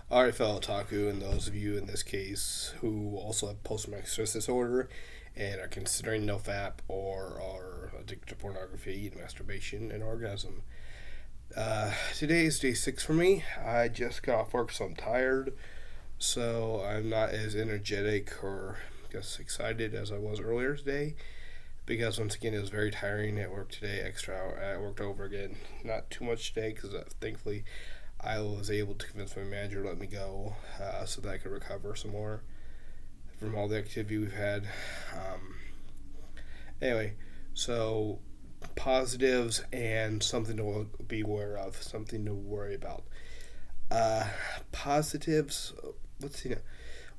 Alright, fellow otaku, and those of you in this case who also have post-traumatic stress disorder and are considering NoFap or are addicted to pornography and masturbation and orgasm. Today is day 6 for me. I just got off work, so I'm tired. So I'm not as energetic or just excited as I was earlier today. Because once again, it was very tiring at work today. Extra hour, I worked over again. Not too much today because thankfully I was able to convince my manager to let me go so that I could recover some more from all the activity we've had. Anyway, so positives and something to be aware of, something to worry about. Positives, let's see now.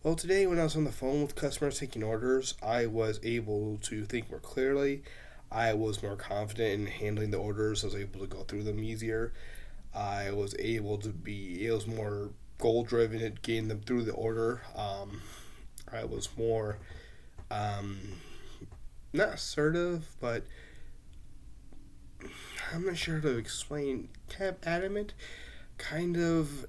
Well, today when I was on the phone with customers taking orders, I was able to think more clearly. I was more confident in handling the orders. I was able to go through them easier. I was able to be, it was more goal driven at getting them through the order. I was more, not assertive, but I'm not sure how to explain, kind of adamant, kind of,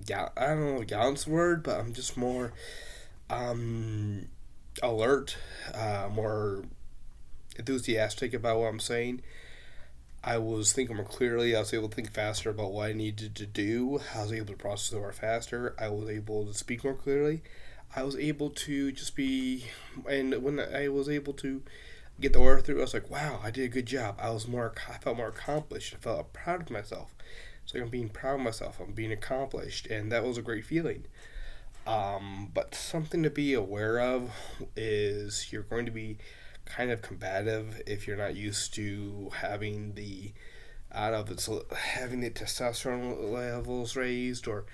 yeah, I don't know if gallant's the word, but I'm just more, alert, more enthusiastic about what I'm saying. I was thinking more clearly. I was able to think faster about what I needed to do. I was able to process it more faster. I was able to speak more clearly. I was able to just be, and when I was able to get the order through, I was like, wow, I did a good job. I felt more accomplished. I felt proud of myself. It's like I'm being proud of myself. I'm being accomplished, and that was a great feeling. But something to be aware of is you're going to be kind of combative if you're not used to having the I don't know if it's having the testosterone levels raised or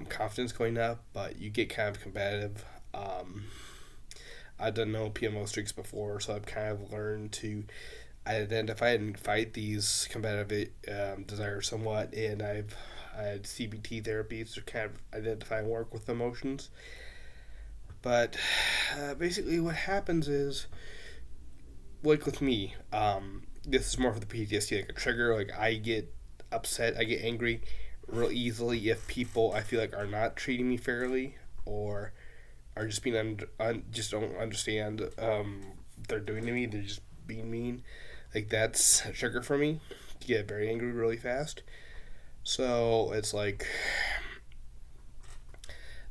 confidence going up, but you get kind of combative. I've done no PMO streaks before, so I've kind of learned to identify and fight these combative desires somewhat, and I had CBT therapies to kind of identify and work with emotions. But basically, what happens is, like with me, this is more for the PTSD, like a trigger. Like I get upset, I get angry real easily if people I feel like are not treating me fairly or are just being just don't understand they're doing to me. They're just being mean. Like that's a trigger for me. To get very angry really fast. So it's like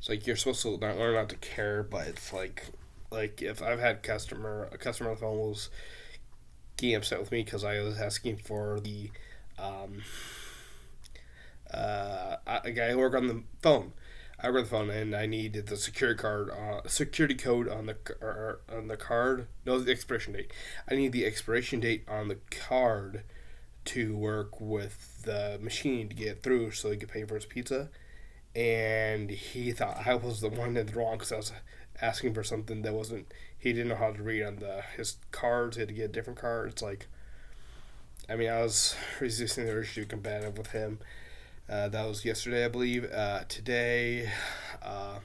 you're supposed to not learn not to care, but it's like if I've had a customer on the phone was getting upset with me because I was asking for the a guy who worked on the phone. I work on the phone and I needed the security code on the card. No, the expiration date. I need the expiration date on the card to work with the machine to get it through so he could pay for his pizza. And he thought I was the one that did wrong because I was asking for something that wasn't. He didn't know how to read on his cards. He had to get a different card. It's like, I mean, I was resisting the urge to be combative with him. That was yesterday, I believe. Today, I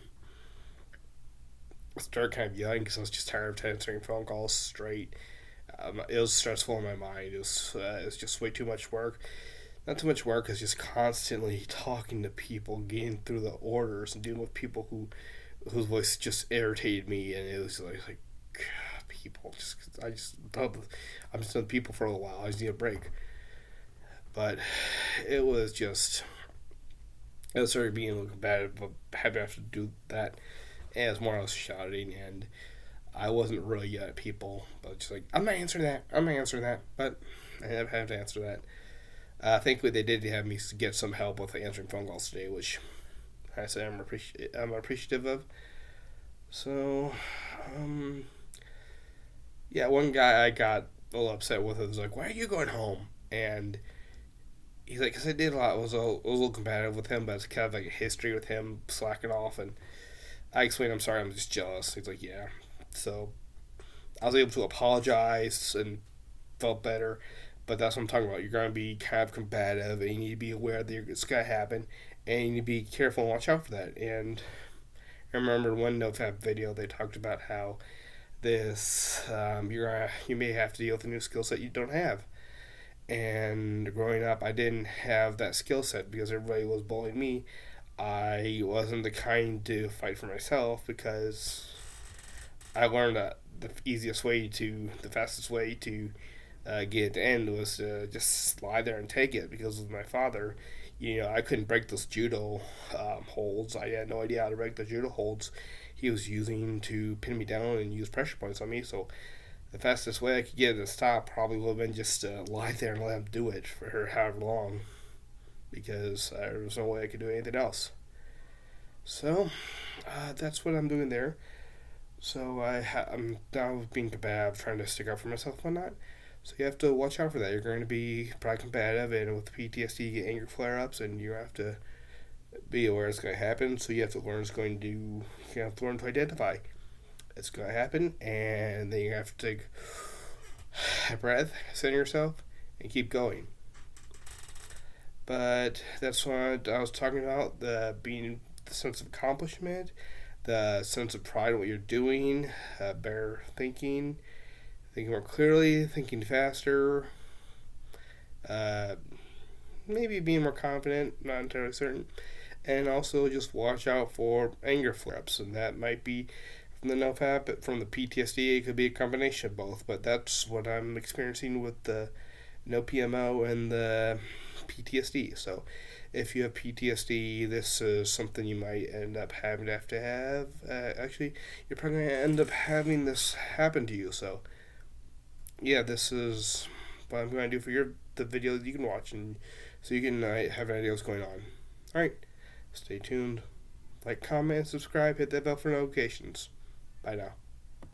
started kind of yelling because I was just tired of answering phone calls straight. It was stressful in my mind. It was just way too much work. Not too much work. It's just constantly talking to people, getting through the orders, and dealing with people whose voice just irritated me, and it was like people. I'm just with people for a little while. I just need a break. But it was just it started being a little combative, but having to have to do that, and it was more I was shouting, and I wasn't really yelling at people, but just like I'm not answering that. I'm not answering that, but I never had to answer that. Thankfully, they did have me get some help with answering phone calls today, which I say I'm appreciative of. So, yeah, one guy I got a little upset with was like, "Why are you going home?" And he's like, "Cause I did a lot." I was a little combative with him, but it's kind of like a history with him slacking off. And I explained, "I'm sorry, I'm just jealous." He's like, "Yeah." So I was able to apologize and felt better. But that's what I'm talking about. You're going to be kind of combative, and you need to be aware that it's going to happen, and you need to be careful and watch out for that. And I remember one NoFap video they talked about how you may have to deal with a new skill set you don't have, And growing up, I didn't have that skill set because everybody was bullying me. I wasn't the kind to fight for myself because I learned that the fastest way to get at the end was to just lie there and take it. Because with my father, I couldn't break those judo holds. I had no idea how to break the judo holds he was using to pin me down and use pressure points on me. So the fastest way I could get it to stop probably would have been just to lie there and let him do it for however long, because there was no way I could do anything else. So that's what I'm doing there. So I'm now being combative, trying to stick up for myself and whatnot. So you have to watch out for that. You're going to be probably combative, and with PTSD, you get anger flare-ups, and you have to be aware it's going to happen. So you have to learn to identify it's going to happen, and then you have to take a breath, center yourself, and keep going. But that's what I was talking about, the sense of accomplishment, the sense of pride in what you're doing, better thinking more clearly, thinking faster, maybe being more confident, not entirely certain, and also just watch out for anger flare-ups, and that might be from the NoFap, from the PTSD, it could be a combination of both, but that's what I'm experiencing with the no PMO and the PTSD. So if you have PTSD, this is something you might end up having to have. Actually, you're probably going to end up having this happen to you. So yeah, this is what I'm going to do for the video that you can watch, and so you can have an idea what's going on. Alright, stay tuned. Like, comment, subscribe, hit that bell for notifications. Bye now.